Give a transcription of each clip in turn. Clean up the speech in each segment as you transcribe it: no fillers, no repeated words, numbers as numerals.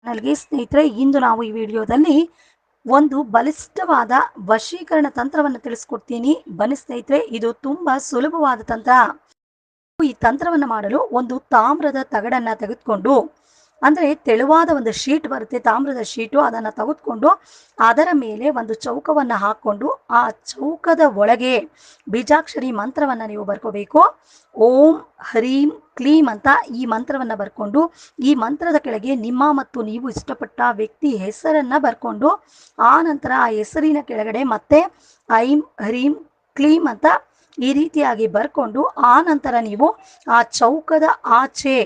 ನನಗೆ ಸ್ನೇಹಿತರೆ, ಇಂದು ನಾವು ಈ ವಿಡಿಯೋದಲ್ಲಿ ಒಂದು ಬಲಿಷ್ಠವಾದ ವಶೀಕರಣ ತಂತ್ರವನ್ನು ತಿಳಿಸ್ಕೊಡ್ತೀನಿ. ಬನ್ನಿ ಸ್ನೇಹಿತರೆ, ಇದು ತುಂಬಾ ಸುಲಭವಾದ ತಂತ್ರ. ಈ ತಂತ್ರವನ್ನು ಮಾಡಲು ಒಂದು ತಾಮ್ರದ ತಗಡನ್ನ ತೆಗೆದುಕೊಂಡು, ಅಂದ್ರೆ ತೆಳುವಾದ ಒಂದು ಶೀಟ್ ಬರುತ್ತೆ, ತಾಮ್ರದ ಶೀಟು, ಅದನ್ನ ತೆಗೆದುಕೊಂಡು ಅದರ ಮೇಲೆ ಒಂದು ಚೌಕವನ್ನು ಹಾಕೊಂಡು ಆ ಚೌಕದ ಒಳಗೆ ಬೀಜಾಕ್ಷರಿ ಮಂತ್ರವನ್ನ ನೀವು ಬರ್ಕೋಬೇಕು. ಓಂ ಹರೀಂ ಕ್ಲೀಂ ಅಂತ ಈ ಮಂತ್ರವನ್ನ ಬರ್ಕೊಂಡು, ಈ ಮಂತ್ರದ ಕೆಳಗೆ ನಿಮ್ಮ ಮತ್ತು ನೀವು ಇಷ್ಟಪಟ್ಟ ವ್ಯಕ್ತಿ ಹೆಸರನ್ನ ಬರ್ಕೊಂಡು, ಆ ನಂತರ ಆ ಹೆಸರಿನ ಕೆಳಗಡೆ ಮತ್ತೆ ಐಂ ಹರೀಂ ಕ್ಲೀಂ ಅಂತ ಈ ರೀತಿಯಾಗಿ ಬರ್ಕೊಂಡು, ಆ ನಂತರ ನೀವು ಆ ಚೌಕದ ಆಚೆ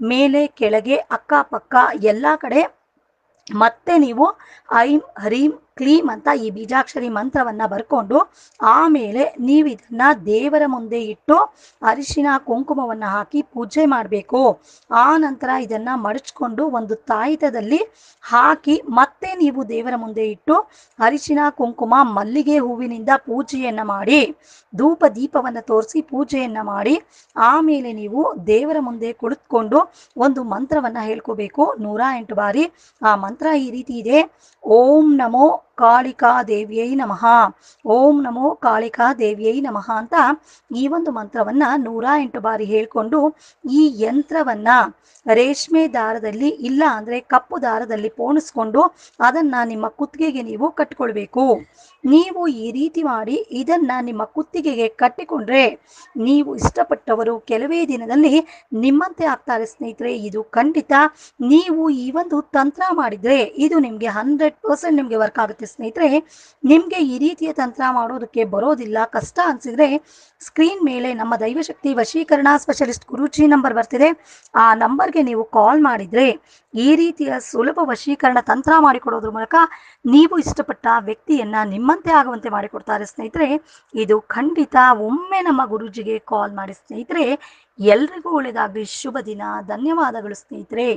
ಮೇಲೆ ಕೆಳಗೆ ಅಕ್ಕಪಕ್ಕ ಎಲ್ಲ ಕಡೆ ಮತ್ತೆ ನೀವು ಐಂ ಹರೀಂ ಕ್ಲೀಂ ಅಂತ ಈ ಬೀಜಾಕ್ಷರಿ ಮಂತ್ರವನ್ನ ಬರ್ಕೊಂಡು, ಆಮೇಲೆ ನೀವು ಇದನ್ನ ದೇವರ ಮುಂದೆ ಇಟ್ಟು ಅರಿಶಿನ ಕುಂಕುಮವನ್ನ ಹಾಕಿ ಪೂಜೆ ಮಾಡಬೇಕು. ಆ ನಂತರ ಇದನ್ನ ಮಡಚ್ಕೊಂಡು ಒಂದು ತಾಯಿತದಲ್ಲಿ ಹಾಕಿ ಮತ್ತೆ ನೀವು ದೇವರ ಮುಂದೆ ಇಟ್ಟು ಅರಿಶಿನ ಕುಂಕುಮ ಮಲ್ಲಿಗೆ ಹೂವಿನಿಂದ ಪೂಜೆಯನ್ನ ಮಾಡಿ, ಧೂಪ ದೀಪವನ್ನ ತೋರಿಸಿ ಪೂಜೆಯನ್ನ ಮಾಡಿ, ಆಮೇಲೆ ನೀವು ದೇವರ ಮುಂದೆ ಕುಳಿತುಕೊಂಡು ಒಂದು ಮಂತ್ರವನ್ನ ಹೇಳ್ಕೋಬೇಕು 108 ಬಾರಿ. ಆ ಮಂತ್ರ ಈ ರೀತಿ ಇದೆ: ಓಂ ನಮೋ ಕಾಳಿಕಾ ದೇವಿಯೈ ನಮಃ, ಓಂ ನಮೋ ಕಾಳಿಕಾ ದೇವಿಯೈ ನಮಃ ಅಂತ ಈ ಒಂದು ಮಂತ್ರವನ್ನ 108 ಬಾರಿ ಹೇಳ್ಕೊಂಡು, ಈ ಯಂತ್ರವನ್ನ ರೇಷ್ಮೆ ದಾರದಲ್ಲಿ ಇಲ್ಲ ಅಂದ್ರೆ ಕಪ್ಪು ದಾರದಲ್ಲಿ ಪೋಣಿಸ್ಕೊಂಡು ಅದನ್ನ ನಿಮ್ಮ ಕುತ್ತಿಗೆಗೆ ನೀವು ಕಟ್ಟಿಕೊಳ್ಬೇಕು. ನೀವು ಈ ರೀತಿ ಮಾಡಿ ಇದನ್ನ ನಿಮ್ಮ ಕುತ್ತಿಗೆಗೆ ಕಟ್ಟಿಕೊಂಡ್ರೆ ನೀವು ಇಷ್ಟಪಟ್ಟವರು ಕೆಲವೇ ದಿನದಲ್ಲಿ ನಿಮ್ಮಂತೆ ಆಗ್ತಾರೆ ಸ್ನೇಹಿತರೆ. ಇದು ಖಂಡಿತ ನೀವು ಈ ಒಂದು ತಂತ್ರ ಮಾಡಿದ್ರೆ ಇದು ನಿಮ್ಗೆ 100% ನಿಮ್ಗೆ ವರ್ಕ್ ಆಗುತ್ತೆ ಸ್ನೇಹಿತರೆ. ನಿಮ್ಗೆ ಈ ರೀತಿಯ ತಂತ್ರ ಮಾಡೋದಕ್ಕೆ ಬರೋದಿಲ್ಲ, ಕಷ್ಟ ಅನ್ಸಿದ್ರೆ ಸ್ಕ್ರೀನ್ ಮೇಲೆ ನಮ್ಮ ದೈವಶಕ್ತಿ ವಶೀಕರಣ ಸ್ಪೆಷಲಿಸ್ಟ್ ಗುರೂಜಿ ನಂಬರ್ ಬರ್ತಿದೆ. ಆ ನಂಬರ್ಗೆ ನೀವು ಕಾಲ್ ಮಾಡಿದ್ರೆ ಈ ರೀತಿಯ ಸುಲಭ ವಶೀಕರಣ ತಂತ್ರ ಮಾಡಿಕೊಡೋದ್ರ ಮೂಲಕ ನೀವು ಇಷ್ಟಪಟ್ಟ ವ್ಯಕ್ತಿಯನ್ನ ನಿಮ್ಮಂತೆ ಆಗುವಂತೆ ಮಾಡಿಕೊಡ್ತಾರೆ ಸ್ನೇಹಿತರೆ. ಇದು ಖಂಡಿತ ಒಮ್ಮೆ ನಮ್ಮ ಗುರೂಜಿಗೆ ಕಾಲ್ ಮಾಡಿ ಸ್ನೇಹಿತರೆ. ಎಲ್ರಿಗೂ ಒಳ್ಳೆಯದಾಗಲಿ. ಶುಭ ದಿನ. ಧನ್ಯವಾದಗಳು ಸ್ನೇಹಿತರೆ.